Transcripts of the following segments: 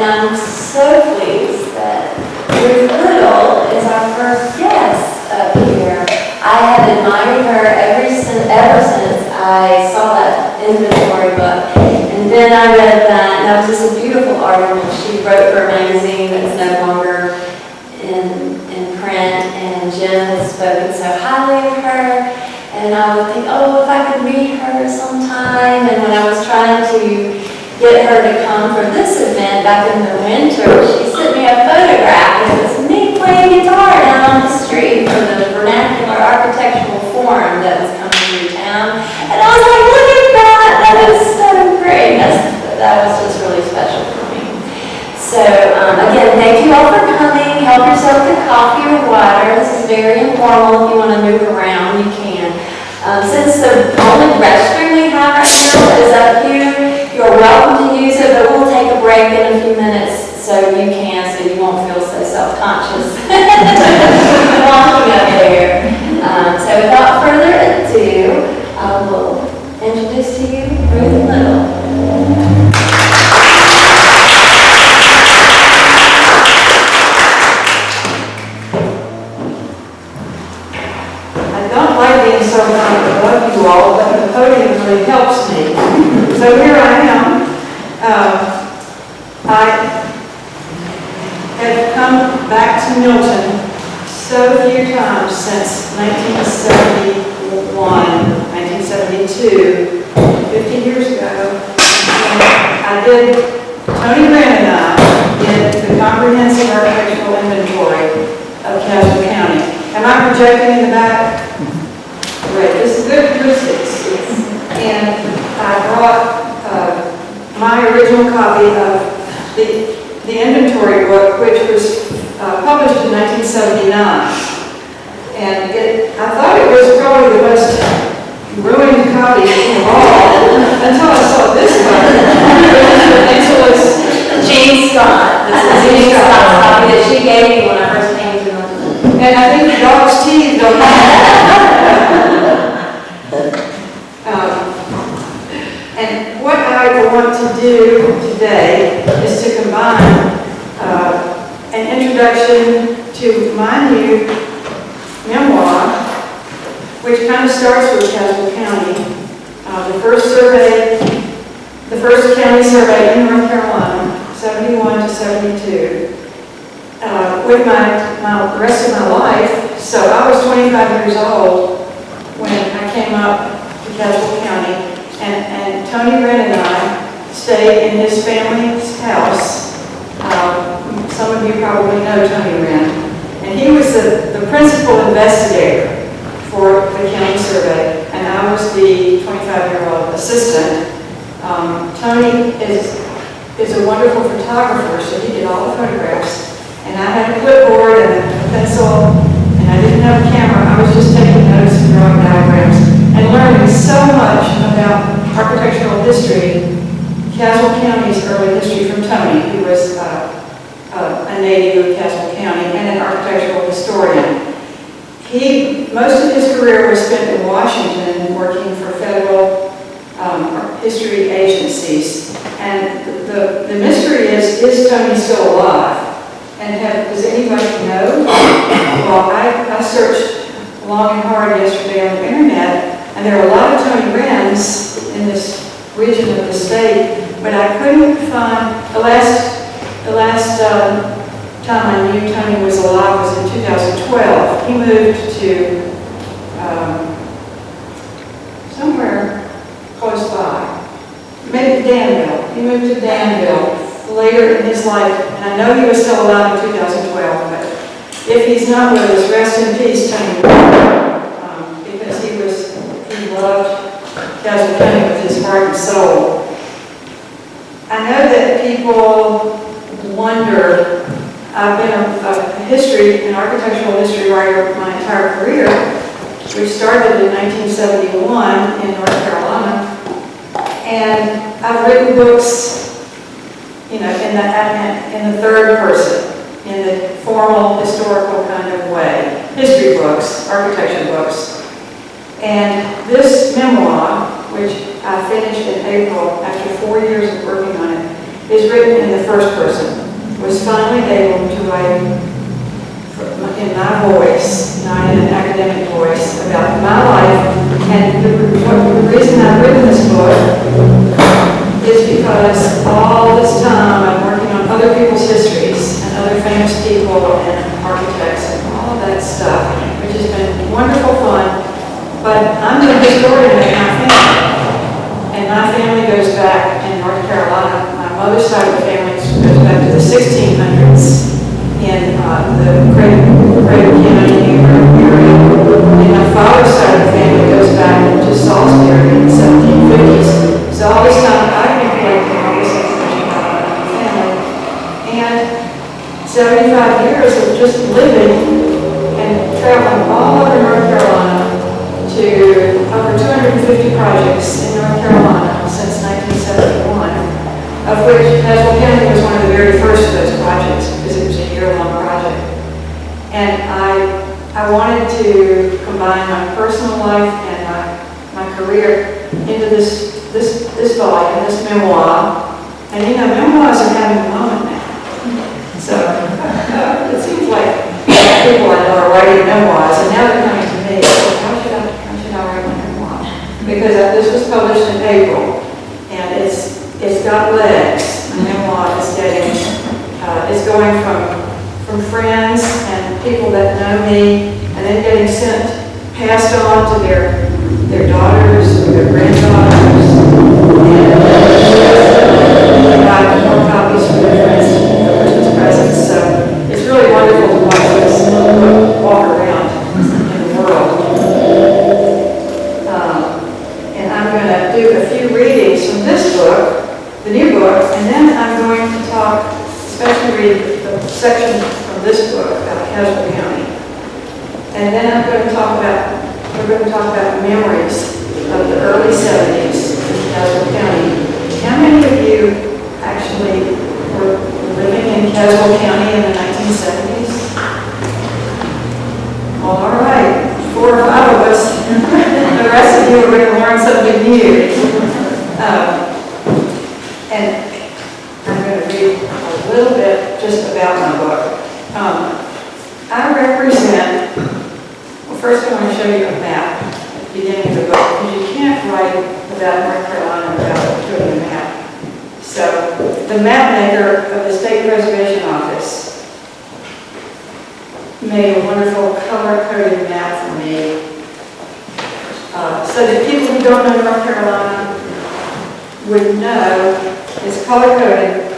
and I'm so pleased that Ruth Little is our first guest up here. I have admired her ever since I saw that inventory book. And then I read that was just a beautiful article she wrote for a magazine that's no longer in print, and Jim has spoken so highly of her. And I would think, oh, if I could meet her sometime. And when I was trying to get her to come for this event back in the winter, she sent me a photograph. It was me playing guitar down on the street for the vernacular architectural forum that was coming through town. And I was like, look at that! That is so great. That was just really special for me. So again, thank you all for coming. Help yourself to coffee or water. This is very informal. If you want to move around, you can. Since the only restroom we have right now is up here, you're welcome to use it, but we'll take a break in a few minutes so you won't feel so self-conscious walking up there. So without further ado, I will introduce to you Ruth Little. So I love you all, but the podium really helps me. So here I am. I have come back to Milton so few times since 1971, 1972, 50 years ago. And I did, Tony Grant and I did the comprehensive architectural inventory of Caswell County. Am I projecting in the back? Great. This is good acoustics. And I brought my original copy of the inventory book, which was published in 1979. And I thought it was probably the most ruined copy of all until I saw this one. Jean Scott. This is Jean Scott's copy that she gave me when I first came to Milton. And I think the dog's teeth don't and what I want to do today is to combine an introduction to my new memoir, which kind of starts with Caswell County. The first county survey in North Carolina, 71 to 72, with the rest of my life. So I was 25 years old when I came up to Caswell County, and Tony Grant and I stayed in his family's house. Some of you probably know Tony Grant, and he was the principal investigator for the county survey, and I was the 25-year-old assistant. Tony is a wonderful photographer, so he did all the photographs, and I had a clipboard and a pencil, and I didn't have a camera. I was just taking notes and drawing diagrams and learning so much about architectural history, Caswell County's early history, from Tony, who was a native of Caswell County and an architectural historian. Most of his career was spent in Washington working for federal history agencies. And the mystery is Tony still alive? And does anybody know? Well, I searched long and hard yesterday on the internet, and there are a lot of Tony Grants in this region of the state, but I couldn't find, the last time I knew Tony was alive was in 2012. He moved to somewhere close by, maybe Danville. He moved to Danville later in his life, and I know he was still alive in 2012, but if he's not with us, rest in peace, Tony, because he loved Caswell County with his heart and soul. I know that people wonder, I've been an architectural history writer my entire career. We started in 1971 in North Carolina, and I've written books, in the third person, in the formal historical kind of way. History books, architecture books. And this memoir, which I finished in April after 4 years of working on it, is written in the first person, was finally able to write in my voice, not in an academic voice, about my life. And the reason I've written this book is because all this time I'm working on other people's histories and other famous people and architects and all of that stuff, which has been wonderful fun. But I'm the historian of my family, and my family goes back in North Carolina. My mother's side of the family goes back to the 1600s in the Craig County area. And my father's side of the family goes back to Salisbury in the 1750s. So all this time I've been collecting all this information about my family. And 75 years of just living and traveling all over North Carolina to over 250 projects in North Carolina since 1971, of which Caswell County was one of the very first of those projects because it was a year-long project. And I wanted to combine my personal life and my career into this volume, this memoir. And you know, memoirs are having a moment now. So it seems like people I know are writing memoirs, and now they're coming to me. So how should I write my memoir? Because this was published in April, and it's got legs. My memoir is it's going from friends and people that know me, and then getting passed on to their daughters or their granddaughters, and got more copies for their friends for Christmas presents. So it's really wonderful to watch this book walk around in the world. And I'm going to do a few readings from this book, the new book, and then I'm going to talk, especially read the section from this book about Caswell County. And then we're going to talk about memories of the early 70s in Caswell County. How many of you actually were living in Caswell County in the 1970s? Well, all right, 4 or 5 of us. The rest of you are going to learn something new. And I'm going to read a little bit just about my book. I represent, well, first I want to show you a map at the beginning of the book, because you can't write about North Carolina without showing a map. So the map maker of the State Preservation Office made a wonderful color-coded map for me, so that people who don't know North Carolina would know it's color-coded,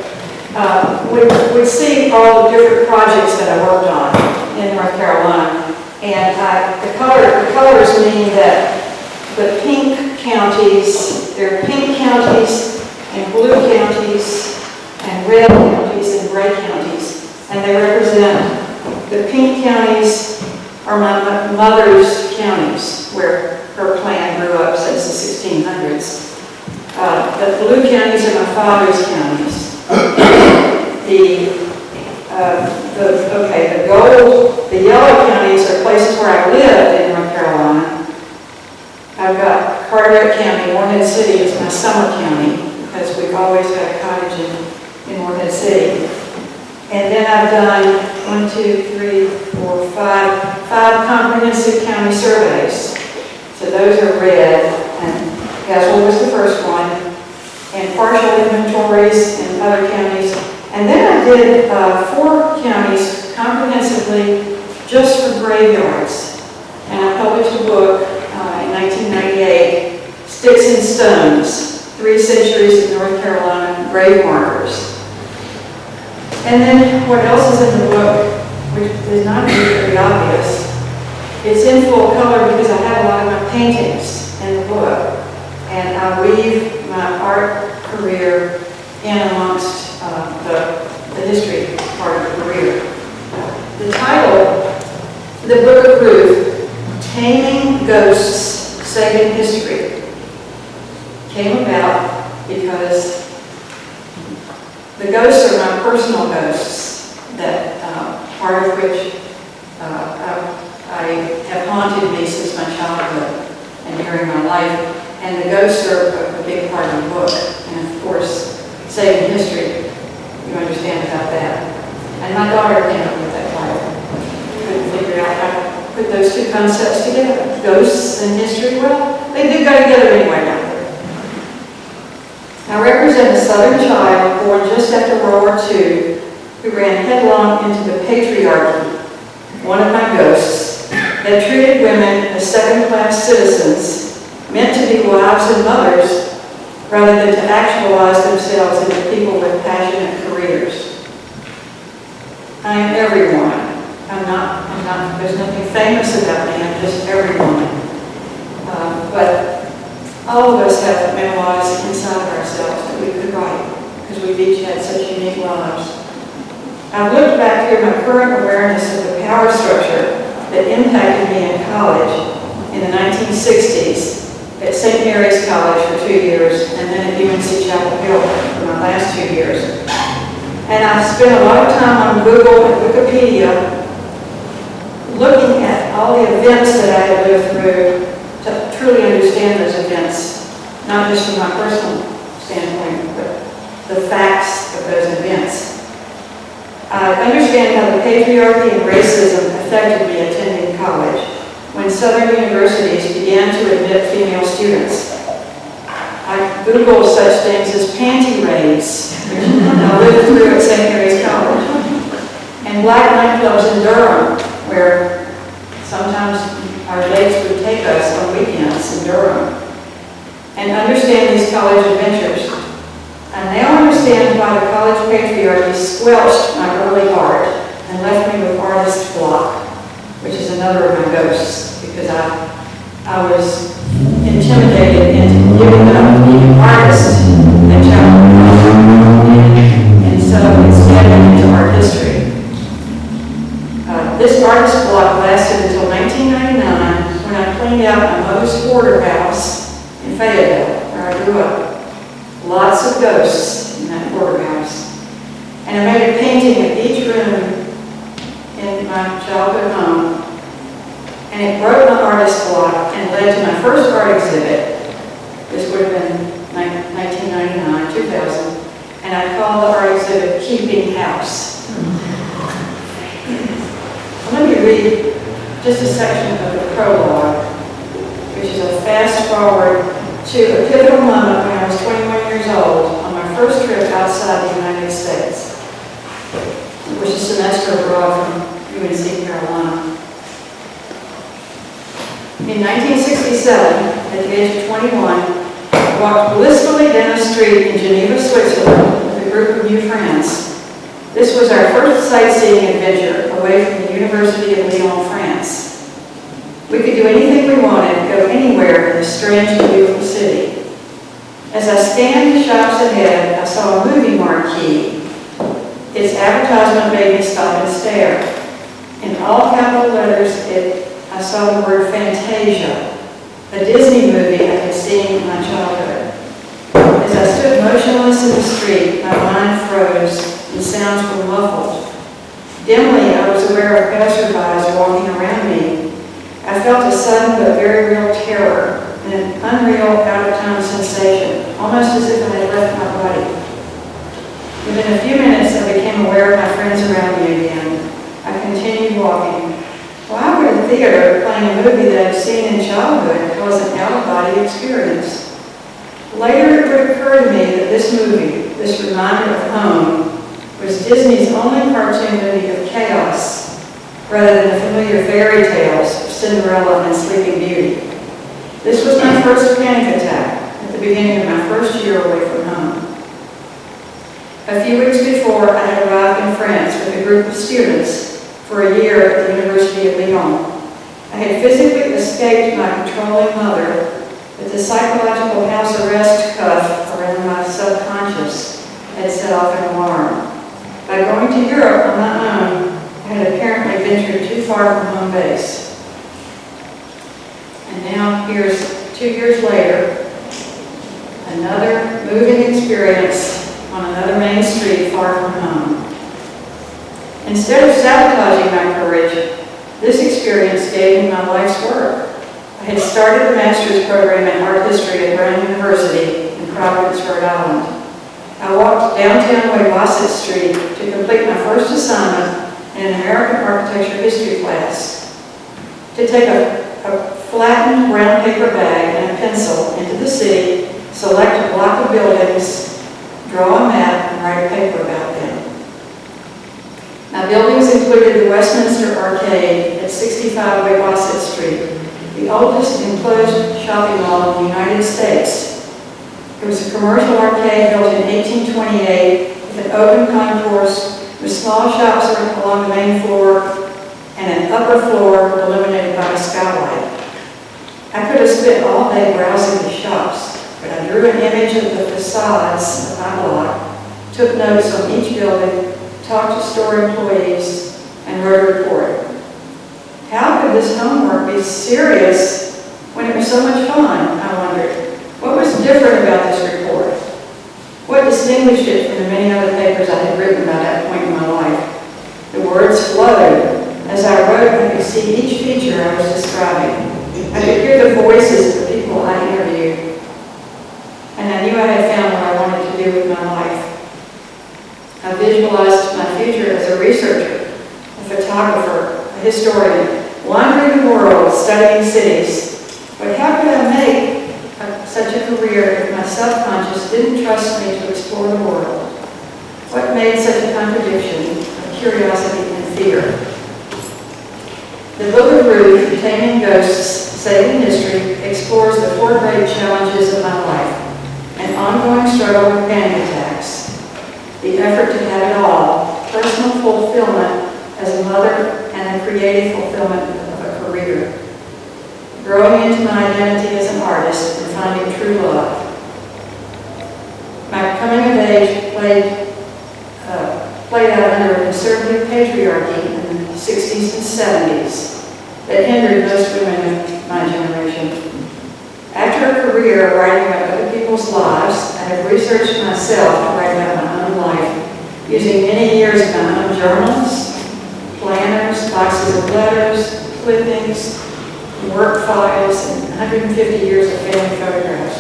would see all the different projects that I worked on in North Carolina. And the colors mean that the pink counties, there are pink counties and blue counties and red counties and gray counties. And they represent, the pink counties are my mother's counties, where her clan grew up since the 1600s. The blue counties are my father's counties. The yellow counties are places where I lived in North Carolina. I've got Carteret County, Morehead City is my summer county, because we've always had a cottage in Morehead City. And then I've done 5 comprehensive county surveys. So those are red, and Caswell was the first one, and partial inventories in other counties. And then I did 4 counties comprehensively just for graveyards. And I published a book in 1998, Sticks and Stones, 3 Centuries of North Carolina Grave Markers. And then what else is in the book, which is not very obvious, it's in full color because I have a lot of my paintings in the book. And I weave my art career in amongst the history part of the career. The title, The Book of Ruth, Taming Ghosts, Saving History, came about because the ghosts are my personal ghosts, that part of which I have haunted me since my childhood and during my life. And the ghosts are a big part of the book, and of course, saving history. concepts together. Ghosts and history, well, they do go together anyway now. I represent a Southern child born just after World War II who ran headlong into the patriarchy, one of my ghosts, that treated women as second-class citizens, meant to be wives and mothers, rather than to actualize themselves into people with passionate careers. I am everyone. There's nothing famous about me, I'm just everyone. But all of us have memoirs inside of ourselves that we could write, because we've each had such unique lives. I've looked back through my current awareness of the power structure that impacted me in college in the 1960s at St. Mary's College for 2 years, and then at UNC Chapel Hill for my last 2 years. And I've spent a lot of time on Google and Wikipedia looking at all the events that I had lived through to truly understand those events, not just from my personal standpoint, but the facts of those events. I understand how the patriarchy and racism affected me attending college when Southern universities began to admit female students. I Googled such things as panty raids, which I lived through at St. Mary's College, and black nightclubs in Durham, where sometimes our dates would take us on weekends in Durham, and understand these college adventures. I now understand why the college patriarchy squelched my early art and left me with artist block, which is another of my ghosts, because I was intimidated into giving up being an artist at Chapel Hill, and so instead went into art history. This artist block lasted until 1999, when I cleaned out my mother's hoarder house in Fayetteville, where I grew up. Lots of ghosts in that hoarder house. And I made a painting of each room in my childhood home. And it broke my artist block and led to my first art exhibit. This would have been 1999, 2000. And I called the art exhibit Keeping House. Let me read just a section of the prologue, which is a fast forward to a pivotal moment when I was 21 years old on my first trip outside the United States, which is a semester abroad from UNC Carolina. In 1967, at the age of 21, I walked blissfully down a street in Geneva, Switzerland with a group of new friends. This was our first sightseeing adventure away from the University of Lyon, France. We could do anything we wanted, go anywhere in this strange and beautiful city. As I scanned the shops ahead, I saw a movie marquee. Its advertisement made me stop and stare. In all capital letters, I saw the word Fantasia, a Disney movie I had seen in my childhood. As I stood motionless in the street, my mind froze and sounds were muffled. Dimly, I was aware of passersby walking around me. I felt a sudden but very real terror and an unreal, out-of-time sensation, almost as if I had left my body. Within a few minutes, I became aware of my friends around me again. I continued walking. Why would a theater playing a movie that I'd seen in childhood cause an out-of-body experience? Later, it would occur to me that this movie, this reminder of home, was Disney's only cartoon movie of chaos, rather than the familiar fairy tales of Cinderella and Sleeping Beauty. This was my first panic attack at the beginning of my first year away from home. A few weeks before, I had arrived in France with a group of students for a year at the University of Lyon. I had physically escaped my controlling mother, but the psychological house arrest cuff around my subconscious had set off an alarm. By going to Europe on my own, I had apparently ventured too far from home base. And now here's 2 years later, another moving experience on another main street far from home. Instead of sabotaging my courage, this experience gave me my life's work. I had started a master's program in art history at Brown University in Providence, Rhode Island. I walked downtown Waywassett Street to complete my first assignment in an American architecture history class. to take a flattened brown paper bag and a pencil into the city, select a block of buildings, draw a map, and write a paper about them. My buildings included the Westminster Arcade at 65 Waywasset Street, the oldest enclosed shopping mall in the United States. It was a commercial arcade built in 1828 with an open concourse with small shops along the main floor and an upper floor illuminated by a skylight. I could have spent all day browsing the shops, but I drew an image of the facades of my block, took notes on each building, talked to store employees, and wrote a report. How could this homework be serious when it was so much fun, I wondered. What was different about this report? What distinguished it from the many other papers I had written by that point in my life? The words flowed. As I wrote, I could see each feature I was describing. I could hear the voices of the people I interviewed. And I knew I had found what I wanted to do with my life. I visualized my future as a researcher, a photographer, a historian, wandering the world, studying cities. But how could I make such a career if my subconscious didn't trust me to explore the world? What made such a contradiction of curiosity and fear? The Book of Ruth, Taming Ghosts, Saving History, explores the four great challenges of my life: an ongoing struggle with panic attacks, the effort to have it all, personal fulfillment as a mother, and the creative fulfillment of a career, growing into my identity as an artist and finding true love. My coming of age played out under a conservative patriarchy in the 60s and 70s that hindered most women of my generation. After a career writing about other people's lives, I have researched myself to write about my own life, using many years of my own journals, planners, boxes of letters, clippings, work files, and 150 years of family photographs.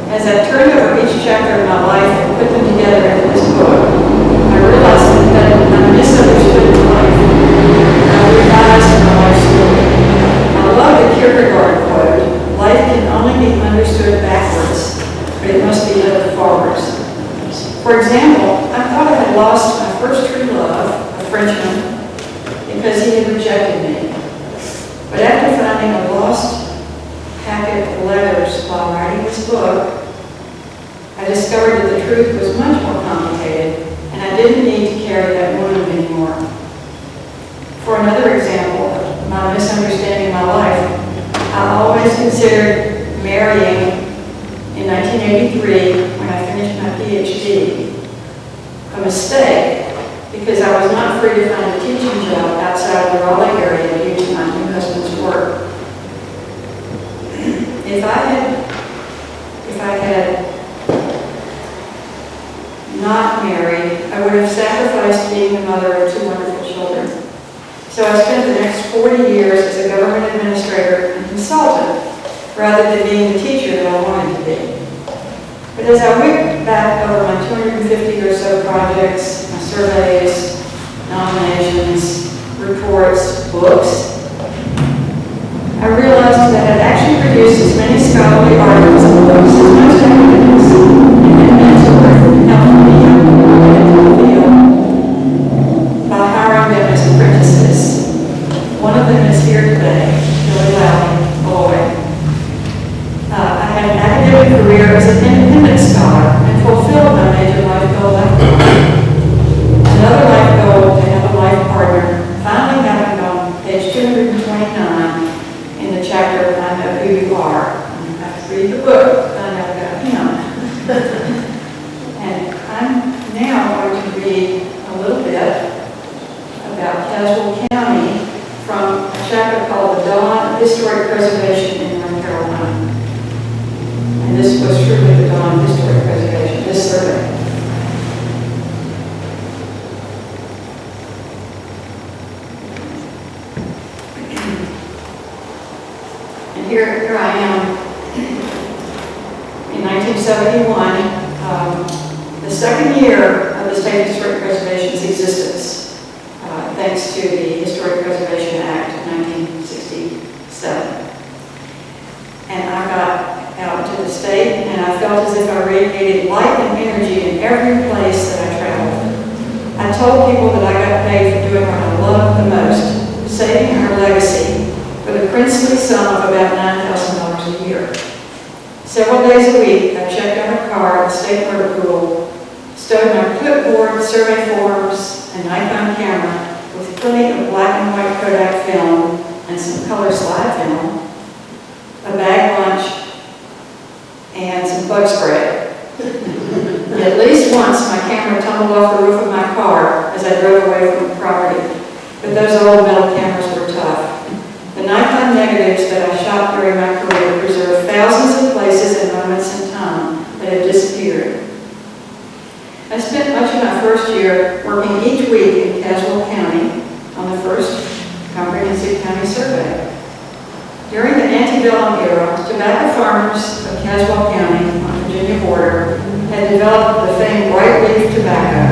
As I turned over each chapter of my life and put them together into this book, I realized that I misunderstood life. I revised my life story. I love the Kierkegaard quote, "Life can only be understood backwards, but it must be lived forwards." For example, I thought I had lost my first true love, a Frenchman, because he had rejected me. But after finding a lost packet of letters while writing this book, I discovered that the truth was much more complicated, and I didn't need to carry that wound anymore. For another example of my misunderstanding my life, I always considered marrying in 1983 when I finished my PhD a mistake, because I was not free to find a teaching job outside the Raleigh area due to my new husband's work. If I had not married, I would have sacrificed being the mother of two wonderful children. So I spent the next 40 years as a government administrator and consultant, rather than being the teacher that I wanted to be. But as I went back over my 250 or so projects, my surveys, nominations, reports, books, I realized that I had actually produced as many scholarly articles and books as most academics, and had mentored and helped me into the field by hiring them as apprentices. One of them is here today, Billy Lowry, Boy. I had an academic career as an independent scholar and fulfilled my major life goal after another life goal to have a life partner finally happened on page 229 in the chapter I Know Who You Are. I have to read the book to find out about him. And I'm now going to read a little bit about Caswell County from a chapter called The Dawn of Historic Preservation in North Carolina. And this was truly the dawn of historic preservation, this survey. And here I am in 1971. the second year of the State Historic Preservation's existence, thanks to the Historic Preservation Act of 1967. And I got out to the state, and I felt as if I radiated light and energy in every place that I traveled. I told people that I got paid for doing what I loved the most, saving our legacy, for the princely sum of about $9,000 a year. Several days a week, I checked out my car at the state motor pool, stowed my clipboard, survey forms, and Nikon camera with plenty of black and white Kodak film and some color slide film, a bag lunch, and some bug spray. At least once, my camera tumbled off the roof of my car as I drove away from the property, but those old metal cameras were tough. The Nikon negatives that I shot during my career preserve thousands of places and moments in time that have disappeared. I spent much of my first year working each week in Caswell County on the first comprehensive county survey. During the antebellum era, tobacco farmers of Caswell County on the Virginia border had developed the famed white leaf tobacco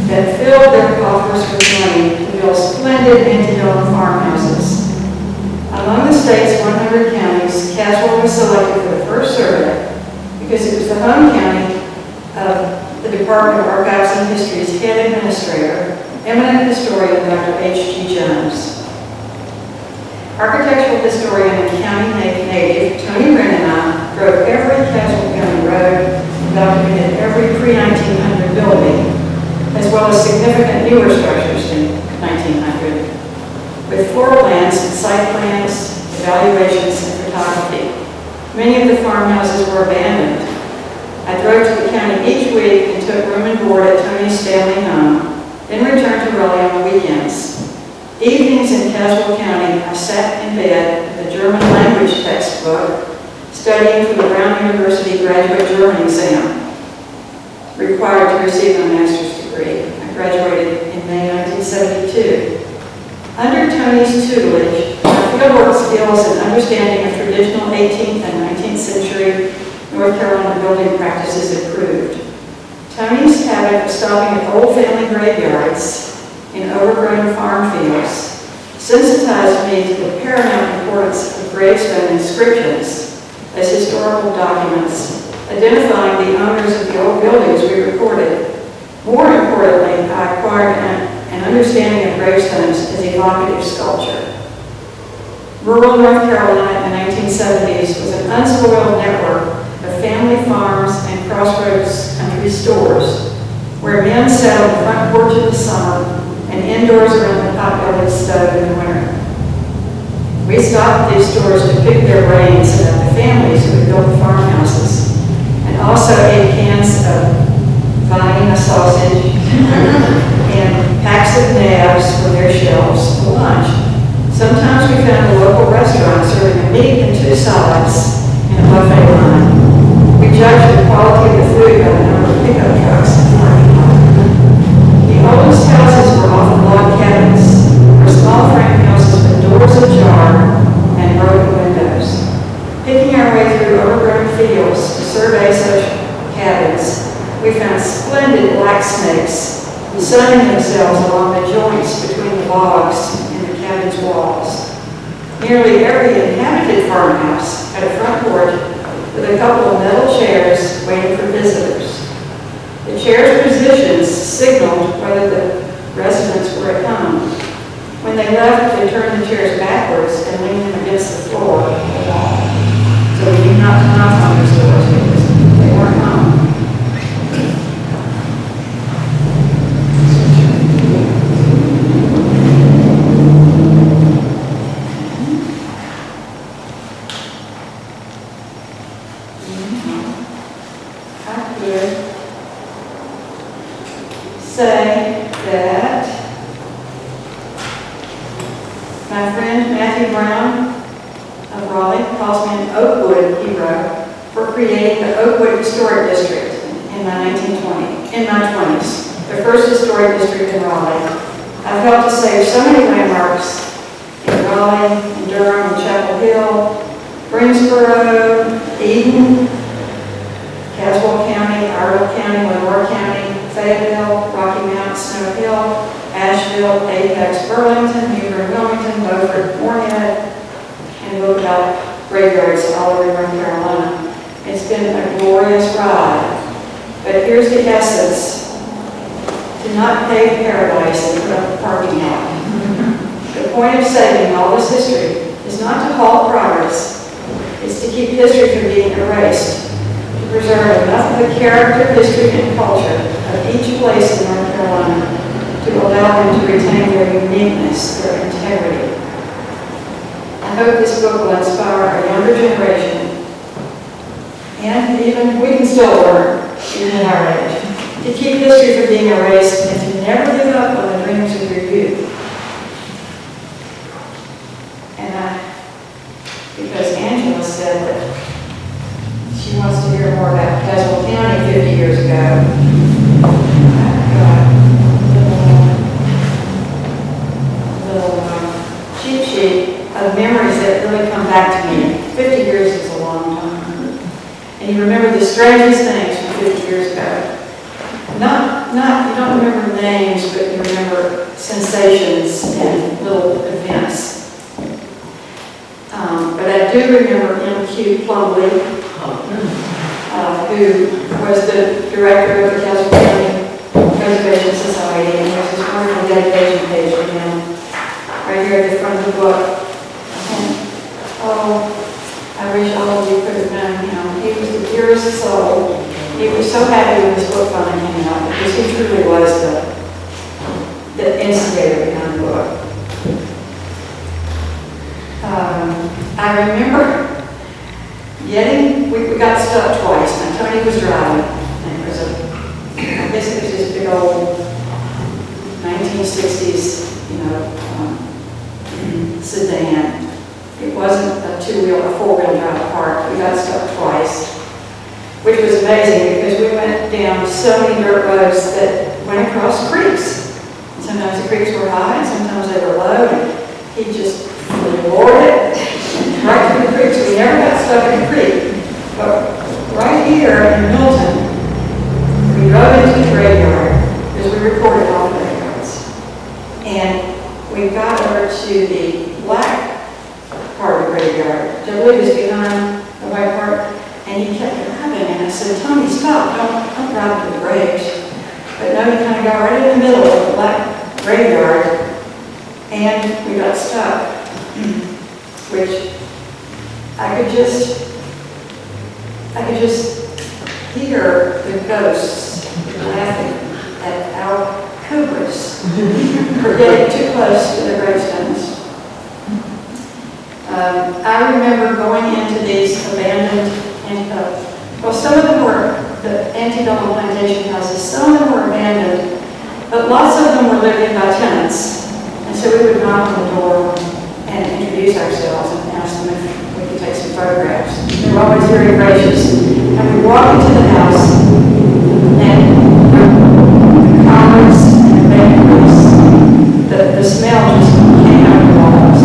that filled their coffers with money to build splendid antebellum farmhouses. Among the state's 100 counties, Caswell was selected for the first survey because it was the home county of the Department of Archives and History's head administrator, eminent historian Dr. H.G. Jones. Architectural historian and county native Tony Wren and I drove every Caswell County road and documented every pre-1900 building, as well as significant newer structures in 1900, with floor plans, site plans, evaluations, and photography. Many of the farmhouses were abandoned. I drove to the county each week and took room and board at Tony's Stanley home, then returned to Raleigh on the weekends. Evenings in Caswell County, I sat in bed with a German language textbook, studying for the Brown University Graduate German exam, required to receive my master's degree. I graduated in May 1972. Under Tony's tutelage, my fieldwork skills and understanding of traditional 18th and 19th century North Carolina building practices improved. Tony's habit of stopping at old family graveyards in overgrown farm fields sensitized me to the paramount importance of gravestone inscriptions as historical documents, identifying the owners of the old buildings we recorded. More importantly, I acquired an understanding of gravestones as evocative sculpture. Rural North Carolina in the 1970s was an unspoiled network of family farms and crossroads country stores, where men sat on the front porch in the summer and indoors around the pot-bellied stove in the winter. We stopped at these stores to pick their brains about the families who had built the farmhouses, and also ate cans of Vienna sausage and packs of nabs from their shelves for lunch. Sometimes we found a local restaurant serving a meat and 2 salads in a buffet line. We judged the quality of the food by the number of pickup trucks in the parking lot. The oldest houses were often log cabins, or small frame houses with doors ajar and broken windows. Picking our way through overgrown fields to survey such cabins, we found splendid black snakes sunning themselves along the joints between the logs in the cabin's walls. Nearly every inhabited farmhouse had a front porch with a couple of metal chairs waiting for visitors. The chairs' positions signaled whether the residents were at home. When they left, they turned the chairs backwards and leaned them against the floor or the wall. So we did not knock on those doors because they weren't home. Say that my friend Matthew Brown of Raleigh calls me an Oakwood hero for creating the Oakwood Historic District in my 20s, the first historic district in Raleigh. I've helped to save so many landmarks in Raleigh, in Durham, in Chapel Hill, Greensboro, Eden, Caswell County, Arnold County, Lenore County, Charlotte, Apex, Burlington, Newburgh, Wilmington, Beaufort, Moorhead, and a book about graveyards all over North Carolina. It's been a glorious ride. But here's the essence. Do not pave paradise and put up a parking lot. The point of saving all this history is not to halt progress. It's to keep history from being erased, to preserve enough of the character, history, and culture of each place in North Carolina to allow them to retain their uniqueness, their integrity. I hope this book will inspire a younger generation, and even we can still learn, even in our age, to keep history from being erased and to never give up on the dreams of your youth. And because Angela said that she wants to hear more about Caswell County 50 years ago. I've got a little cheat sheet of memories that really come back to me. 50 years is a long time. And you remember the strangest things from 50 years ago. You don't remember names, but you remember sensations and little events. But I do remember M.Q. Plumley, who was the director of the Caswell County Preservation Society, and there's this wonderful dedication page for him right here at the front of the book. And, I wish all of you could have known him. He was the dearest soul. He was so happy when this book finally came out because he truly was the instigator behind the book. I remember we got stuck twice. Now, Tony was driving, and it was I guess it was this big old 1960s, sedan. It wasn't a four-wheel drive car. We got stuck twice, which was amazing because we went down so many dirt roads that went across creeks. Sometimes the creeks were high, and sometimes they were low, and he just floored it right through the creek, so we never got stuck in the creek. But right here in Milton, we drove into the graveyard because we recorded all the graveyards. And we got over to the black part of the graveyard, which I believe is behind the white part, and he kept driving, and I said, Tony, stop, don't drive to the graves. But no, he kind of got right in the middle of the black graveyard, and we got stuck, which I could just hear the ghosts laughing at our hubris for getting too close to the gravestones. I remember going into these abandoned, some of them were the antebellum plantation houses, some of them were abandoned, but lots of them were lived in by tenants. And so we would knock on the door and introduce ourselves and ask them if we could take some photographs. They were always very gracious. And we walked into the house, and the collards and the bakeries, the smell just came out of the walls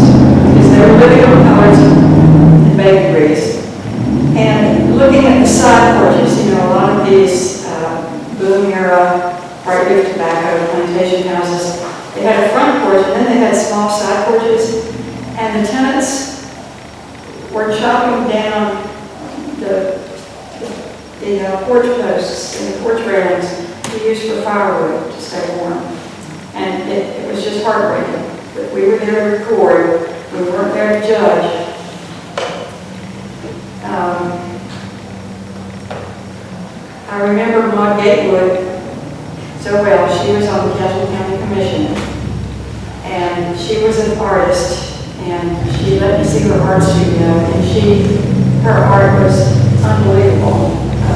because they were living on collards and bakeries. And looking at the side porches, a lot of these boom era, bright leaf tobacco plantation houses, they had a front porch and then they had small side porches, and the tenants were chopping down the porch posts and the porch railings to use for firewood to stay warm. And it was just heartbreaking. But we were there to record, we weren't there to judge. I remember Maud Gatewood so well. She was on the Caswell County Commission, and she was an artist, and she let me see her art studio, and her art was unbelievable. I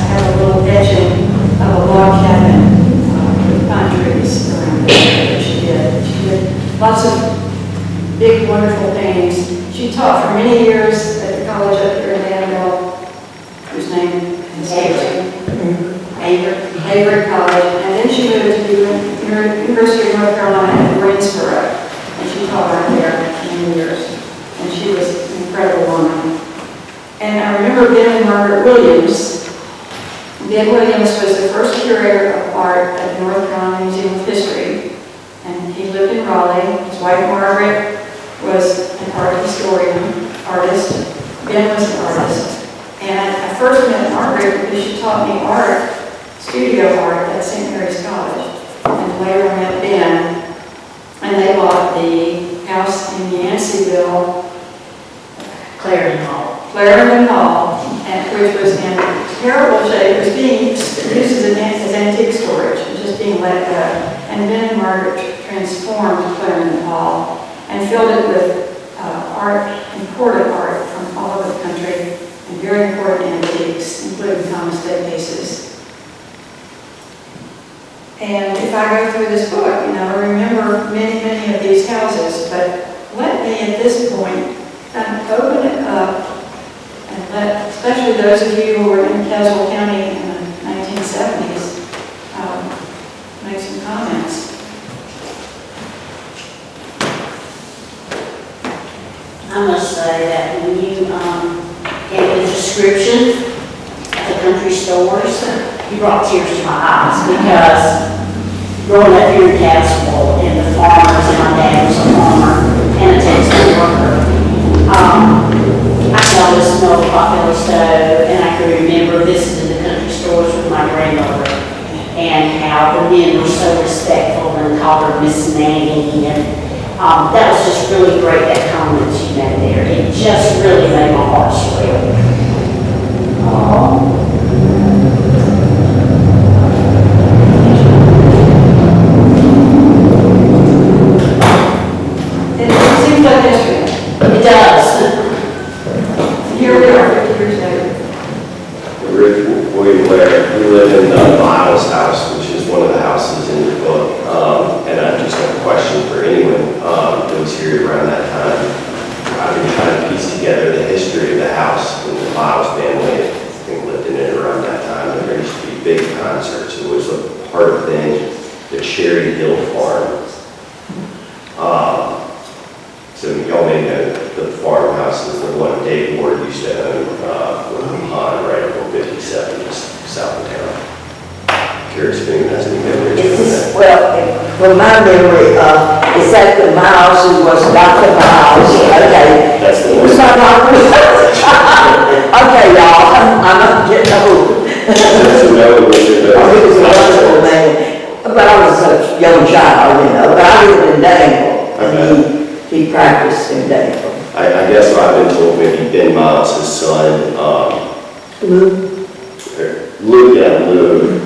have a little etching of a log cabin with pine trees around it that she did. She did lots of big, wonderful paintings. She taught for many years at the college up here in Annabelle, whose name is Avery College, and then she moved to the University of North Carolina in Greensboro, and she taught right there for many years, and she was an incredible woman. And I remember Ben and Margaret Williams. Ben Williams was the first curator of art at the North Carolina Museum of History, and he lived in Raleigh. His wife Margaret was an art historian, artist. Ben was an artist. And I first met Margaret because she taught me art, studio art at St. Mary's College. And later I met Ben, and they bought the house in Yanceyville, Clarendon Hall. Clarendon Hall, which was in terrible shape. It was being used as antique storage, it was just being let go. And Ben and Margaret transformed Clarendon Hall and filled it with art, imported art from all over the country, and very important antiques, including Thomas Day pieces. And if I go through this book, I remember many of these houses, but let me at this point kind of open it up and let, especially those of you who were in Caswell County in the 1970s, make some comments. I must say that when you gave the description at the country stores, you brought tears to my eyes because growing up here in Caswell and the farmers, and my dad was a farmer and a textile worker, I saw this snow pot belly stove, and I can remember visiting the country stores with my grandmother and how the men were so respectful and called her Miss Nanny, and that was just really great, that comment you made there. It just really made my heart swell. Aww. It seems like yesterday. It does. Here we are, 50 years later. We live in Miles' house, which is one of the houses in your book. And I just have a question for anyone that was here around that time. I've been trying to piece together the history of the house and the Miles family. I think lived in it around that time. There used to be big concerts. It was a part of the Cherry Hill Farm. So y'all may know the farmhouse is the one Dave Ward used to own with the pond right up on 57, just south of town. Curious if anyone has any memories from that. Well, from my memory, it's like the Miles who was Dr. Miles. Okay. That's the one. It's not Dr. Okay, y'all, I'm not getting old. That's another Richard, Oh, he was a wonderful man. But I was a young child, but I lived in Danville, and he practiced in Danville. I guess I've been told maybe Ben Miles, his son, Lou,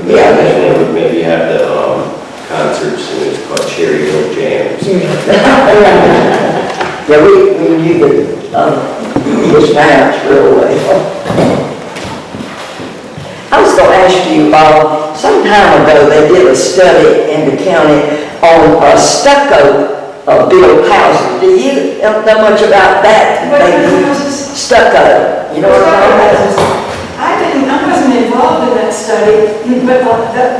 Yeah. maybe have the concerts, and it's called Cherry Hill Jams. Yeah, we knew his parents real well. I was going to ask you, some time ago, they did a study in the county on stucco built houses. Do you know much about that? What kind of houses? Stucco. You know what I'm talking about? I wasn't involved in that study, but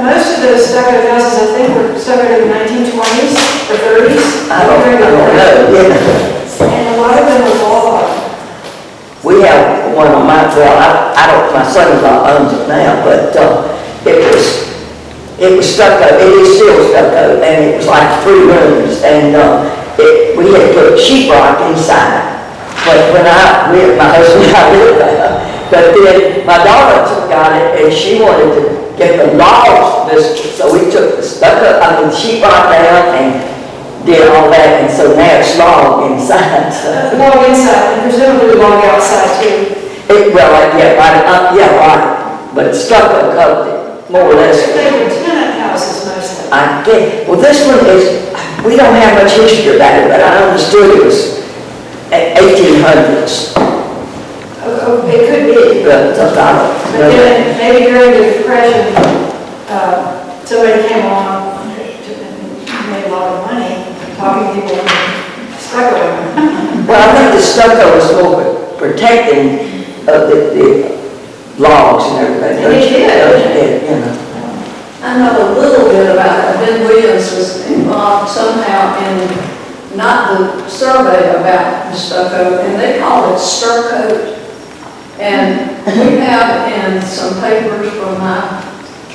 most of those stucco houses, I think, were stuccoed in the 1920s or 30s. I don't know. Yeah. And a lot of them were wall bottom. We have one on my, my son-in-law owns it now, but it was stucco, it is still stucco, and it was like 3 rooms, and we had to put sheetrock inside. But when my husband and I lived there, but then my daughter got it, and she wanted to get the logs visited, so we took the sheetrock down and did all that, and so now it's log inside. Log inside, and presumably log outside too. Right. But stucco covered it, more or less. They were tenant houses mostly. I get, well, this one is, we don't have much history about it, but I understood it was 1800s. Oh, it could be. But But then maybe during the Depression, somebody came along and made a lot of money talking people into stucco. Well, I think the stucco was more protecting of the logs and everything. And it did. You know. I know a little bit about it. Ben Williams was involved somehow in not the survey about the stucco, and they call it sturcoat. And we have in some papers from my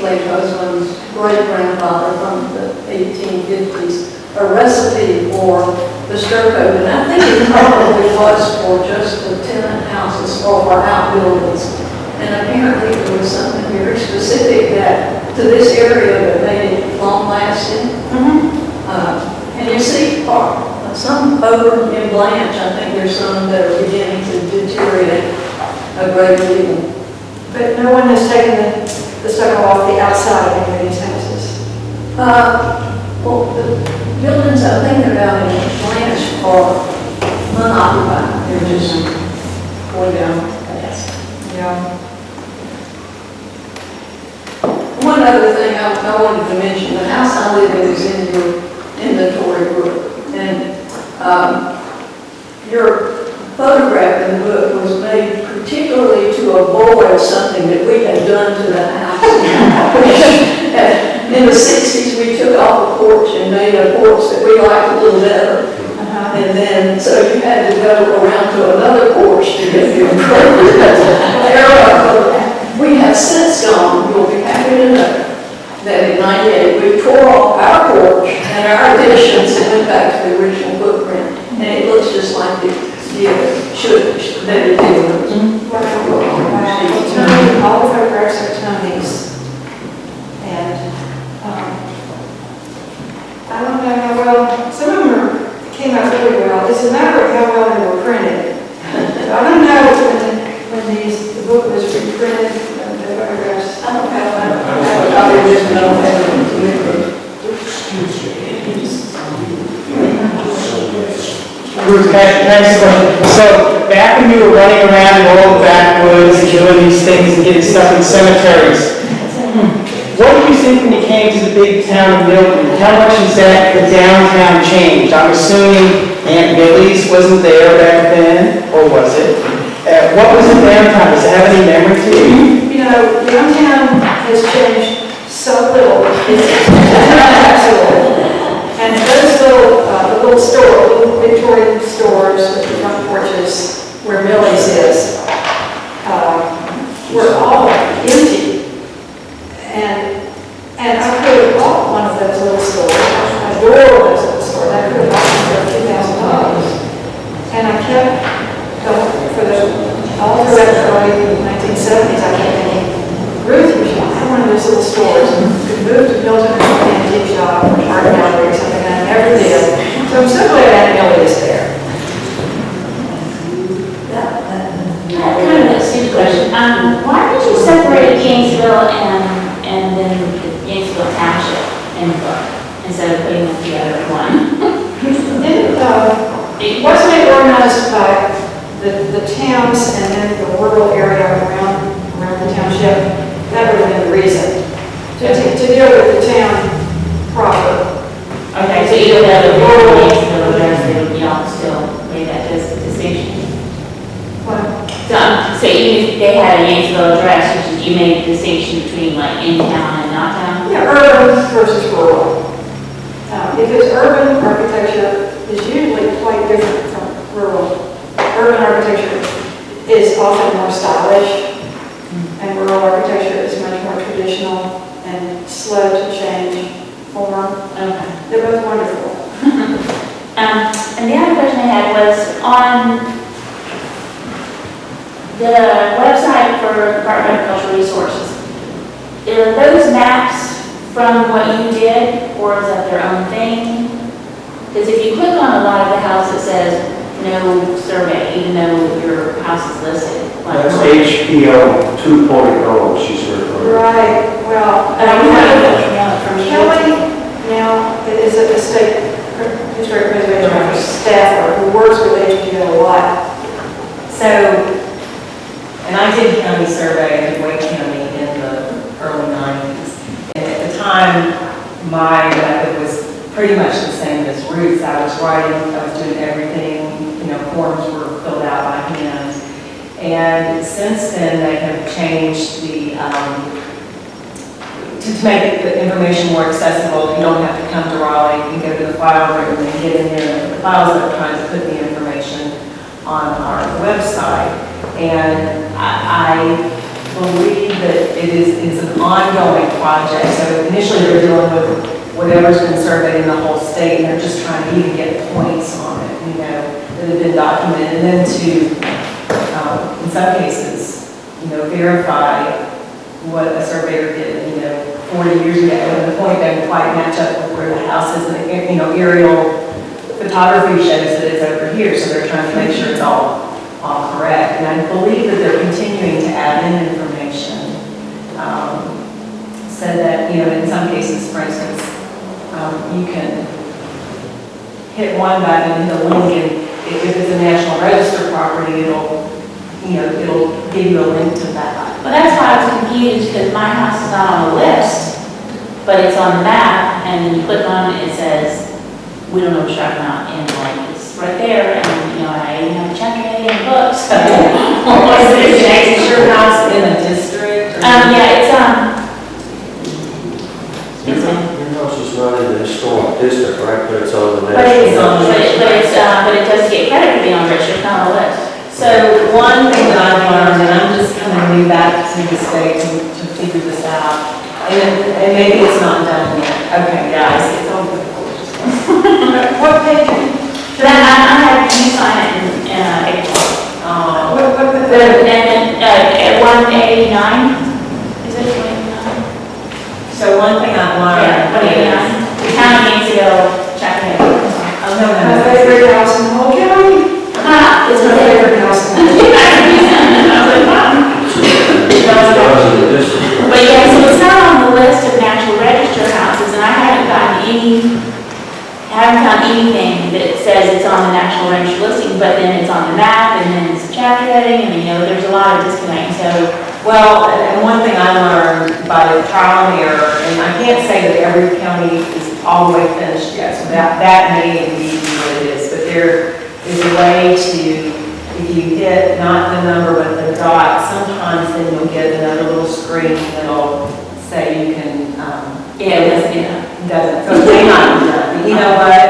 late husband's great-grandfather from the 1850s, a recipe for the stir code, and I think it probably was for just the tenant houses or for outbuildings. And apparently there was something very specific that, to this area, that made it long-lasting. And you see, some over in Blanche, I think there's some that are beginning to deteriorate a great deal. But no one has taken the stucco off the outside of any of these houses. Well, the buildings I think about in Blanche are unoccupied. They're just going down fast. Yeah. One other thing I wanted to mention, the house I live in is in your inventory book. And your photograph in the book was made particularly to avoid something that we had done to the house. In the 60s, we took off a porch and made a porch that we liked a little better. And then, so you had to go around to another porch to get the appropriate era. We have since gone, you'll be happy to know, that in '98, we tore off our porch and our additions and went back to the original footprint. And it looks just like it should, that it did. All the photographs are Tony's. And I don't know how well, some of them came out really well. It's a matter of how well they were printed. I don't know when the book was reprinted, the photographs. I don't have the original. Ruth, next question. So, back when you were running around in all the backwoods and doing these things and getting stuff in cemeteries, what did you think when you came to the big town of Milton? How much has that, the downtown changed? I'm assuming Aunt Millie's wasn't there back then, or was it? What was the downtown? Does it have any memory to you? You know, downtown has changed so little. Absolutely. And those little stores, little Victorian stores with the front porches where Millie's is, were all empty. And I could have bought one of those little stores. I adore those little stores. I could have bought them for $2,000. And I kept going for all throughout the early 1970s. I kept thinking, Ruth, you should have one of those little stores. And could move to Milton or an antique shop or art gallery or something. And I never did. So I'm so glad Aunt Millie is there. Kind of a stupid question. Why did you separate Gainesville and then Gainesville Township in the book instead of putting them together in one? It wasn't organized by the towns and then the rural area around the township. That would have been the reason. To deal with the town proper. Okay, so either that or rural Gainesville or Gainesville, y'all still made that distinction? What? So even if they had a Gainesville address, you made the distinction between like in town and not town? Yeah, urban versus rural. Because urban architecture is usually quite different from rural. Urban architecture is often more stylish, and rural architecture is much more traditional and slow to change form. Okay. They're both wonderful. And the other question I had was on the website for Department of Cultural Resources. Are those maps from what you did, or is that their own thing? Because if you click on a lot of the house, it says no survey, even though your house is listed. That's HPO 2.0, she's referring. Right, well, But I would have from you. Kelly now is a state historic preservation staffer who works with HPO a lot. So, and I did county survey in Wake County in the early 90s. And at the time, my method was pretty much the same as Ruth's. I was writing, I was doing everything, forms were filled out by hand. And since then, they have changed the, to make the information more accessible. You don't have to come to Raleigh, you can go to the file room and get in there. The files that are trying to put the information on our website. And I believe that it's an ongoing project. So initially they're dealing with whatever's been surveyed in the whole state, and they're just trying to even get points on it, you know, that have been documented, and then to, in some cases, you know, verify what a surveyor did, you know, 40 years ago, and the point doesn't quite match up with where the house is, and, you know, aerial photography shows that it's over here, so they're trying to make sure it's all correct. And I believe that they're continuing to add in information, so that, you know, in some cases, for instance, you can hit one button and the link, and if it's a National Register property, it'll give you a link to that. Well, that's why I was confused, because my house is not on the list, but it's on the map, and then you click on it, it says, we don't know what you're talking about, and like, it's right there, and, you know, I even have a check in the book, so. Is your house in a district? Yeah, it's, Your house is not in the historic district, right, but it's on the but it's, national. but it does get credit for being on the register, it's not on the list. So one thing that I've learned, and I'm just kind of new back to the state to figure this out, and maybe it's not done yet. Okay, guys, it's over. What page? Then I had you sign it in April. What And then at 189, is it 189? So one thing I've Yeah, learned. 189. The county needs to go check it. Oh, no, My no. favorite house in the whole county. It's It's my favorite house in the whole county. It's not in the district. But yeah, so it's not on the list of National Register houses, and I haven't found anything that says it's on the National Register listing, but then it's on the map, and then it's chapter heading, and you know, there's a lot of disconnect, so. Well, and one thing I learned by trial and error, and I can't say that every county is all the way finished yet, so that may indeed be what it is, but there is a way to, if you hit not the number but the dot, sometimes then you'll get another little screen that'll say you can, Yeah, it doesn't, yeah. it doesn't, so it may not be done, but you know what?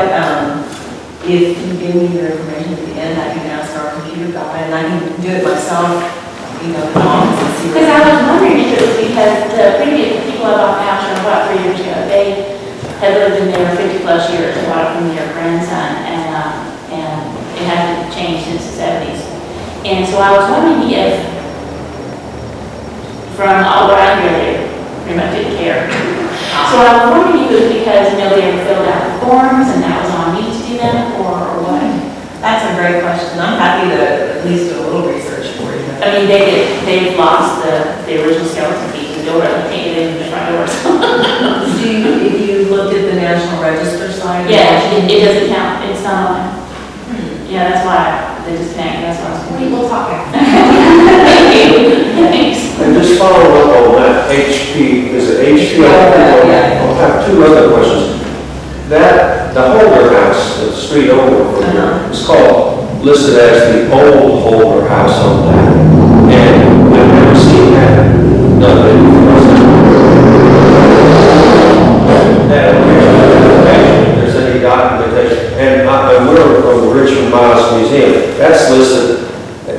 If you give me your information at the end, I can ask our computer guy, and I can do it myself, you know, in the office and see. Because I was wondering if it was because the previous people I bought the house from about 3 years ago, they had lived in there 50 plus years, a lot from their grandson, and it hasn't changed since the 70s. And so I was wondering if, from all what I hear, they pretty much didn't care. So I was wondering if it was because nobody ever filled out the forms and that was on me to do them, or what? That's a great question. I'm happy to at least do a little research for you. I mean, they've lost the original skeleton piece, the door, I can't get in the front door. If you looked at the National Register site? Yeah, it doesn't count, it's not on. Yeah, that's why they disconnect, that's why I was confused. People talking. Thank you. Thanks. And just following up on that, HP, is it HP? Yeah. I'll have two other questions. The Holder House, the street over from here, it's called, listed as the old Holder House on that. And I've never seen that done if there's any documentation. And we're from the Richmond Miles Museum, that's listed,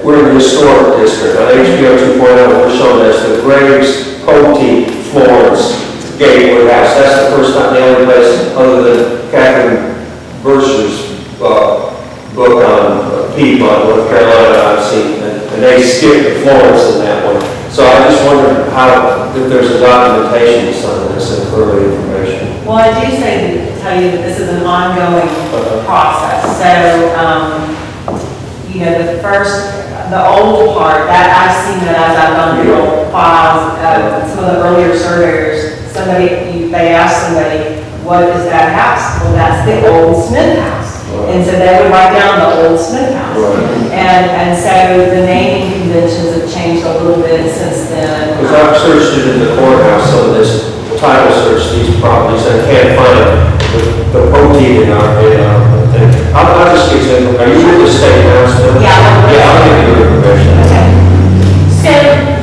we're in the historic district. On HBO 2.0, we're shown as the Graves, Cote, Florence, Gatewood House. That's the first time, the only place other than Catherine Berger's book on Piedmont, North Carolina, I've seen, and they skipped Florence in that one. So I just wondered if there's a documentation of some of this and early information. Well, I do tell you that this is an ongoing process. So, you know, the old part, that I've seen that as I've gone through old files, some of the earlier surveyors, they asked somebody, what is that house? Well, that's the old Smith house. And so they would write down the old Smith house. And so the naming conventions have changed a little bit since then. Because I've searched it in the courthouse, some of this title search, these properties, I can't find the protein in our thing. I'll just get to, are you with the state house? Yeah. Yeah, I'll give you the information. Okay. So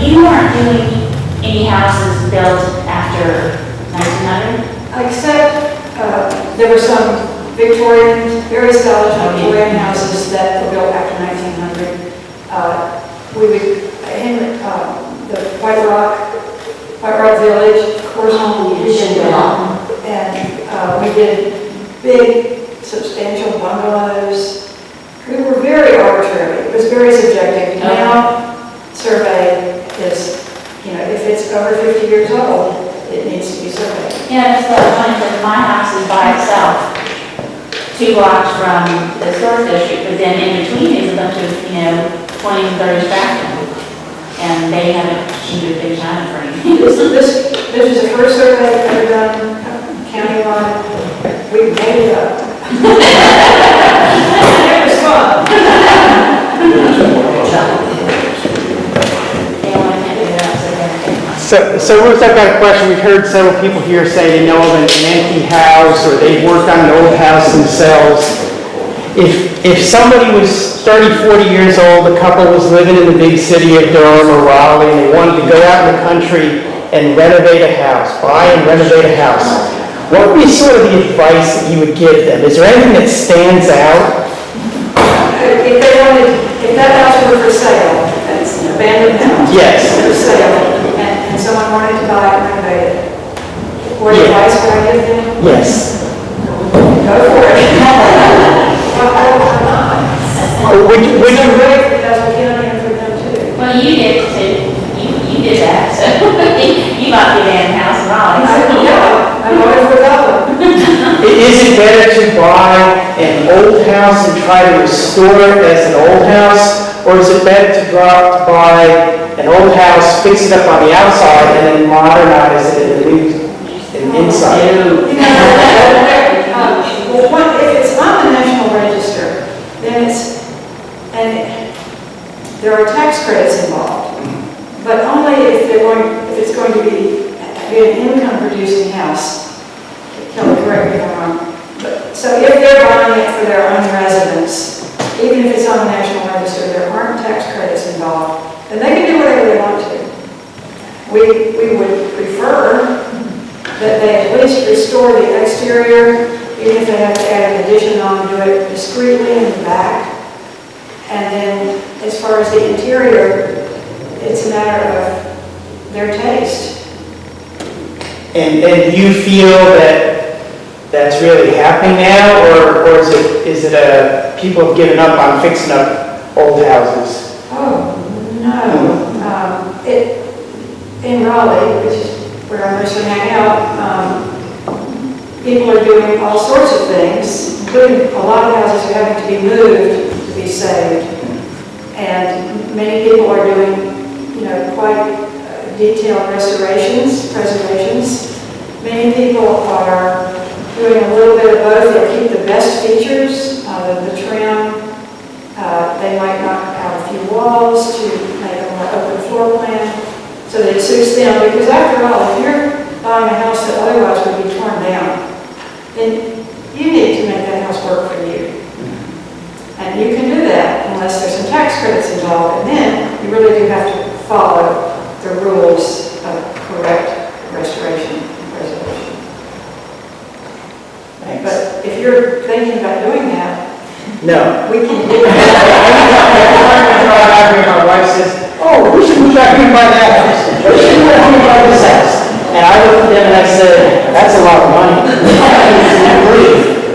you weren't doing any houses built after 1900? Except, there were some very stylish Victorian houses that were built after 1900. The White Rock Village, of course, and We did big, substantial bungalows. We were very arbitrary. It was very subjective. Now, survey is, if it's over 50 years old, it needs to be surveyed. Yeah, it's like funny, because my house is by itself, 2 blocks from the historic district, but then in between is a bunch of, 20 and 30 Stratton. And they haven't cheated big time for anything. This is the first survey ever done countywide. We made it up. It was fun. So Ruth, I've got a question. We've heard several people here say they know of an empty house or they've worked on an old house themselves. If somebody was 30, 40 years old, the couple was living in the big city of Durham or Raleigh, and they wanted to go out in the country and renovate a house, buy and renovate a house, what would be sort of the advice that you would give them? Is there anything that stands out? If that house were for sale, it's an abandoned house. Yes. For sale, and someone wanted to buy it and renovate it, what advice would I give them? Yes. Go for it. Would you great for Caswell County and for them too. Well, you did too. You did that, so you bought the damn house in Raleigh. I voted for that one. Is it better to buy an old house and try to restore it as an old house? Or is it better to buy an old house, fix it up on the outside, and then modernize it and inside? Well, if it's on the National Register, then there are tax credits involved, but only if it's going to be an income-producing house. Kelly, correct me if I'm wrong. So if they're buying it for their own residence, even if it's on the National Register, there aren't tax credits involved, then they can do whatever they want to. We would prefer that they at least restore the exterior, even if they have to add an addition on, do it discreetly in the back. And then as far as the interior, it's a matter of their taste. And do you feel that that's really happening now, or is it people have given up on fixing up old houses? Oh, no. In Raleigh, which is where I mostly hang out, people are doing all sorts of things, including a lot of houses are having to be moved to be saved. And many people are doing, quite detailed preservations. Many people are doing a little bit of both. They'll keep the best features of the trim. They might knock out a few walls to make a more open floor plan so that it suits them. Because after all, if you're buying a house that otherwise would be torn down, then you need to make that house work for you. And you can do that unless there's some tax credits involved. And then you really do have to follow the rules of correct restoration and preservation. Thanks. But if you're thinking about doing that, No. we can do that. My wife says, "Oh, we should move back here and buy that house. We should move back here and buy this house." And I looked at them and I said, "That's a lot of money."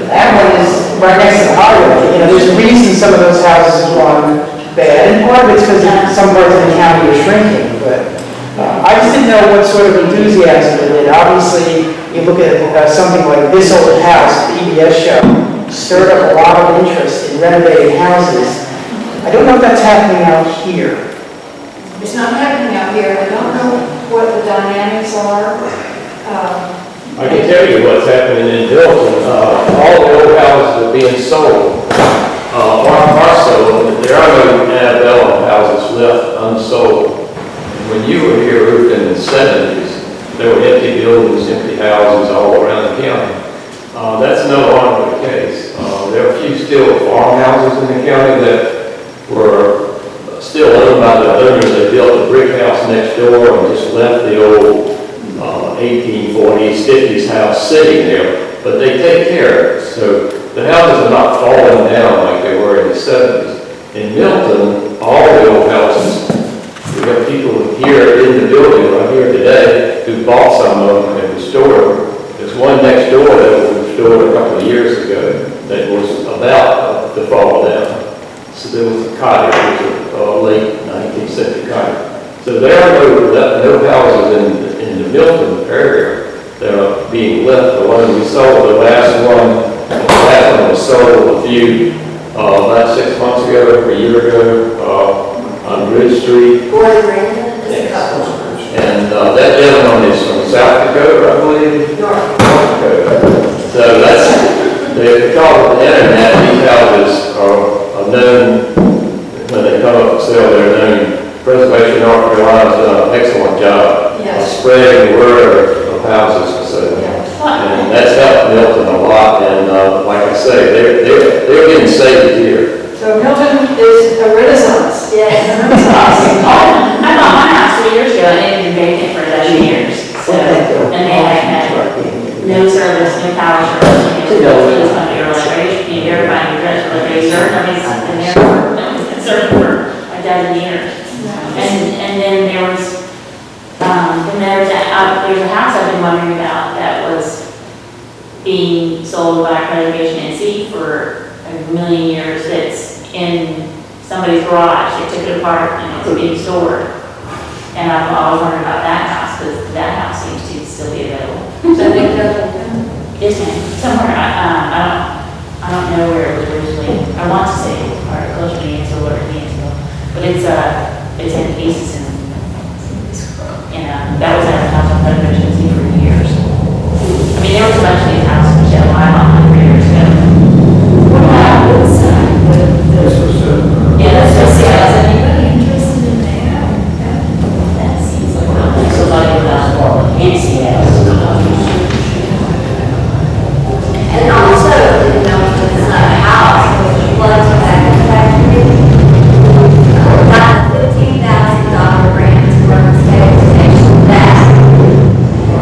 That one is right next to the highway. There's a reason some of those houses have gone bad, and part of it's because some parts of the county are shrinking. But I just didn't know what sort of enthusiasm it did. Obviously, you look at something like this old house, the PBS show, stirred up a lot of interest in renovating houses. I don't know if that's happening out here. It's not happening out here. I don't know what the dynamics are. I can tell you what's happening in Milton. All the old houses are being sold, or are sold. There are no antebellum houses left unsold. When you were here, Ruth, in the 70s, there were empty buildings, empty houses all around the county. That's no longer the case. There are a few still farmhouses in the county that were still owned by the owners. They built a brick house next door and just left the old 1840s, 50s house sitting there, but they take care of it. So the houses are not falling down like they were in the 70s. In Milton, all the old houses, we have people here in the building right here today who bought some of them and restored them. There's one next door that was couple of years ago that was about to fall down. So there was a cottage, it was a late 19th century cottage. So there are no houses in the Milton area that are being left. The one we sold, the last one was sold a few, about 6 months ago, or a year ago, on Ridge Street. Gordon Brandon is a couple of them. And that gentleman is from South Dakota, I believe. North Dakota. So they call it the internet. These houses are known, when they come up for sale, they're known. Preservation North Carolina's done an excellent job of spreading the word of houses for sale. And that's helped Milton a lot. And like I say, they're getting saved here. So Milton is a renaissance. Yes. I bought my house 3 years ago, and it had been vacant for a dozen years. So, and they had no service, no power service, it's on your electricity, everybody was really concerned. I mean, and they're concerned for a dozen years. And then there was, there's a house I've been wondering about that was being sold by Preservation NC for a million years. That's in somebody's garage. They took it apart and it's being stored. And I've always wondered about that house because that house seems to still be available. So they go. Yes, ma'am. Somewhere, I don't know where it was originally. I want to say it's part of closer to Yanceville or Yanceville, but it's in pieces and that was advertised on Preservation for years. I mean, there was a bunch of these houses for sale I bought 3 years ago. What about Woodside? Yeah, that's what it says. Anybody interested in that? That seems like somebody without fancy house. And also, you know, it's not a house, it floods back in factory. Got a $15,000 grant to work with stabilization that.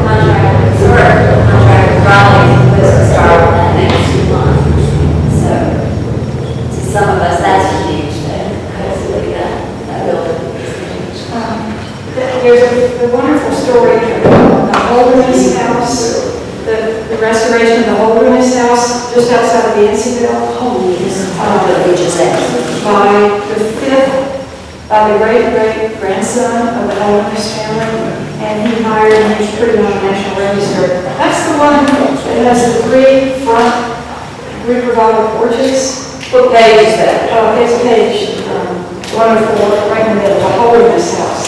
Contract with Zurich, contract with Raleigh, is supposed to start in the next 2 months. So, to some of us, that's a huge thing. Hopefully that building is huge. There's a wonderful story about the Holderness House, the restoration of the Holderness House just outside of Yanceyville. By the great-great-grandson of the Holderness family, and he hired and he's put it on the National Register. That's the one that has the 3 front reproducible porches. What page is that? Oh, it's page 104, right in the middle, the Holderness House.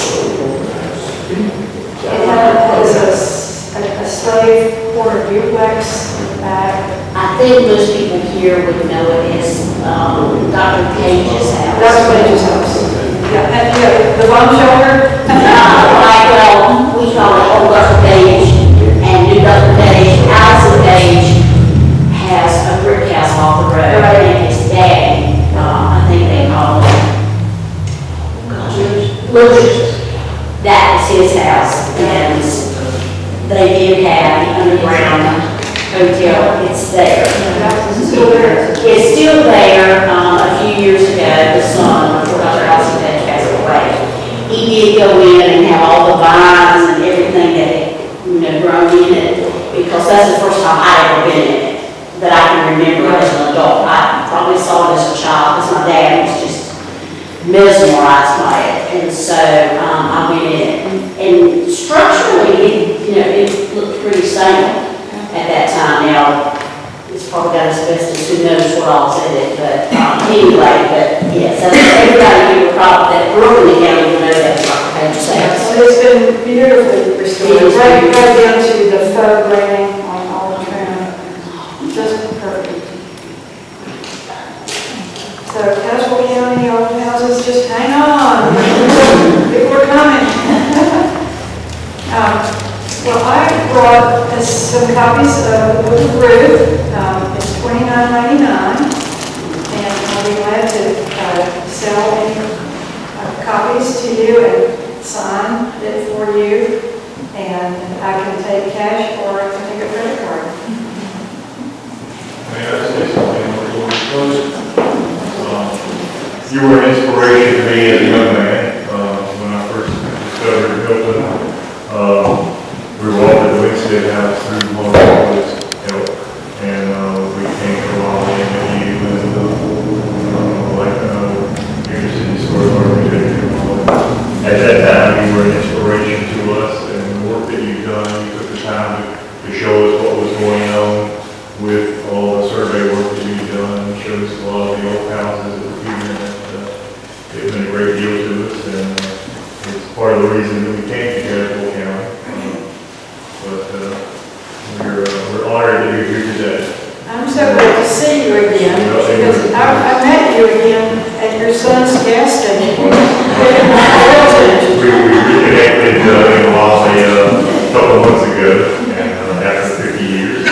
It has a slave quarter duplex in the back. I think most people here would know it as Dr. Page's house. Dr. Page's house. Yeah, the bomb shelter. Well, we call it Old Dr. Page and New Dr. Page. Allison Page has a brick house off the road, and his daddy, I think they call it Lucas. That is his house, and they did have the underground hotel. It's there. It's still there. It's still there. A few years ago, the son, before Dr. Allison Page passed away, he did go in and have all the vines and everything that had grown in it, because that's the first time I'd ever been in it that I can remember as an adult. I probably saw it as a child because my dad was just mesmerized by it, and so I went in. And structurally, it looked pretty stable at that time. Now, it's probably got asbestos, who knows what all's in it, but anyway, but yes, everybody here that grew up in the county will know that's Dr. Page's house. So it's been beautifully restored, right down to the faux railing on all the trim. Just perfect. So Caswell County, old houses, just hang on. People are coming. Well, I brought us some copies of the Book of Ruth. It's $29.99, and I'll be glad to sell any copies to you and sign it for you. And I can take cash or I can take a credit card. May I say something before we close? You were an inspiration to me as a young man when I first discovered Milton. We were all at the Winston House through one of his help, and we part of the reason that we came to Caswell County. But we're honored that you're here today. I'm so glad to see you again, because I met you again at your son's gas station. We reconnected in Raleigh a couple of months ago, and after 50 years.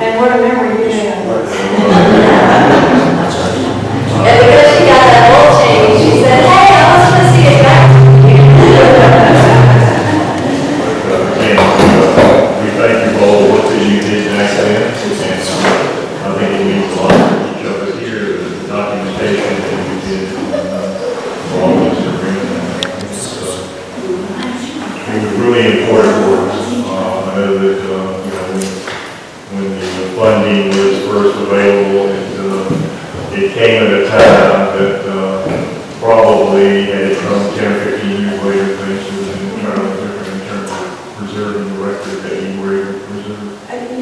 And what a memory you have. And because she got that oil change, she said, hey, I was going to see it back. We thank you for all the work that you did back then, and I think it means a lot for each of us here, the documentation that you did for all of us to bring in. It was really important work. I know that, when the funding was first available, it came at a time that probably, had it come 10 or 15 years later, things would have been entirely different in terms of preserving the record that you were able to preserve.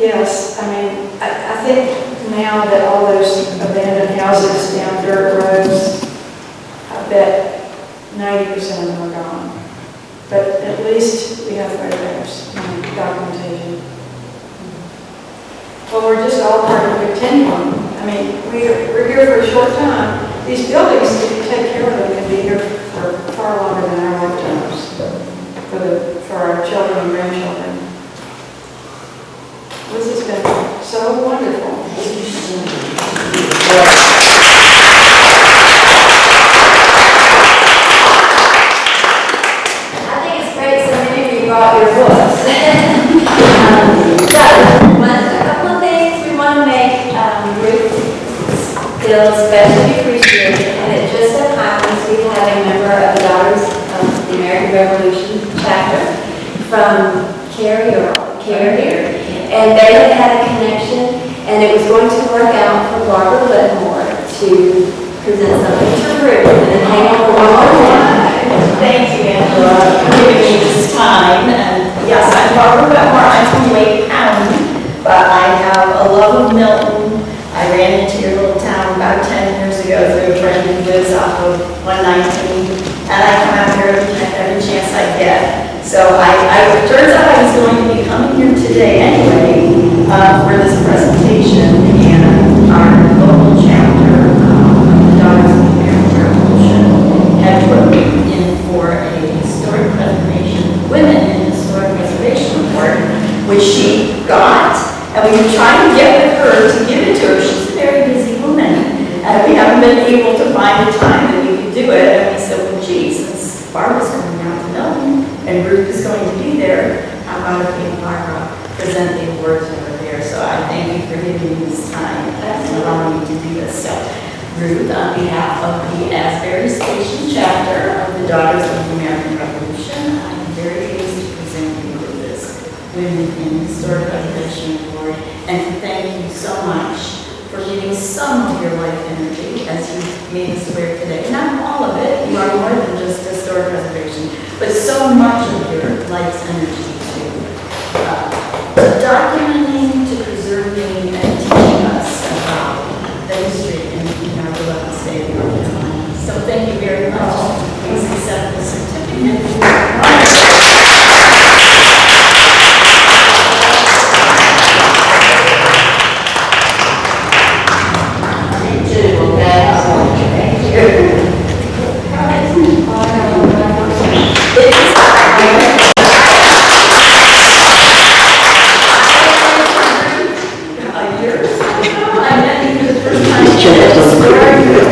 Yes, I mean, I think now that all those abandoned houses down dirt roads, I bet 90% of them are gone. But at least we have photographs and documentation. Well, we're just all part of the continuum. I mean, we're here for a short time. These buildings, if you take care of them, can be here for far longer than our lifetimes, for our children and grandchildren. This has been so wonderful. I think it's great so many of you brought your books. A couple of things we want to make Ruth feel especially appreciated, and it just so happens we have a member of the Daughters of the American Revolution chapter from Carrier, and they had a connection, and it was going to work out for Barbara Whitmore to present something to Ruth and hang on the wall. Thank you, Angela, for giving me this time. And yes, I'm Barbara Whitmore. I'm from Wake County, but I have a love of Milton. I ran into your little town about 10 years ago through a friend who lives off of 119, and I come out here every chance I get. So it turns out I was going to be coming here today anyway for this presentation, and our local chapter of the Daughters of the American Revolution had put me in for a historic preservation, women in historic preservation award, which she got, and we were trying to get with her to give it to her. She's a very busy woman, and we haven't been able to find a time that we could do it, and we said, well, gee, since Barbara's coming down to Milton, and Ruth is going to be there, how about if we and Barbara present the awards over there? So I thank you for giving me this time and allowing me to do this. So Ruth, on behalf of the Asbury Station chapter of the Daughters of the American Revolution, I'm very pleased to present you with this Women in Historic Preservation Award, and to thank you so much for giving some of your life energy as you made us aware today. Not all of it, you are more than just historic preservation, but so much of your life's energy to documenting, to preserving, and teaching us about the history in our beloved state of North Carolina. So thank you very much. Please accept the certificate.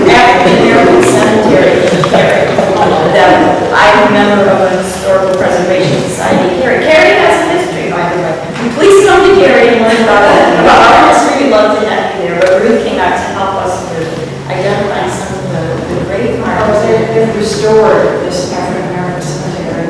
African-American cemetery in Cary that I'm a member of a historical preservation society. Cary has a history, by the way. Please come to Cary and learn about our history. We'd love to have you there. But Ruth came out to help us to identify some of the great marks. They've restored this African-American cemetery.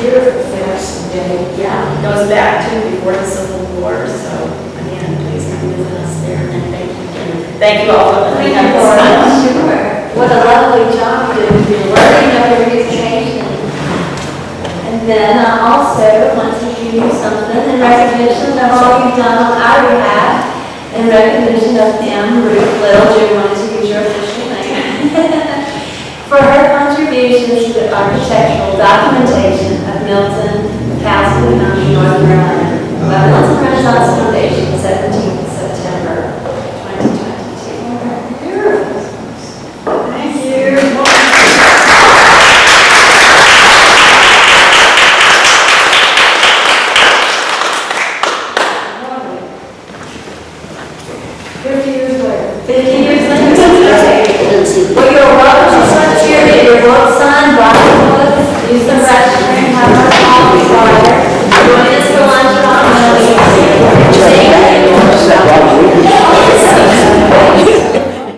Beautiful fence and day. Yeah, it goes back to before the Civil War. So again, please come visit us there, and thank you again. Thank you all for letting me have this time. Sure. What a lovely job you did learning of your education. And then I also want to give you something in recognition of all you've done on our behalf, in recognition of them, Ruth Little. Do you want to use your official name? for her contributions to the architectural documentation of Milton, Caswell County, North Carolina, by Milton Renaissance Foundation, set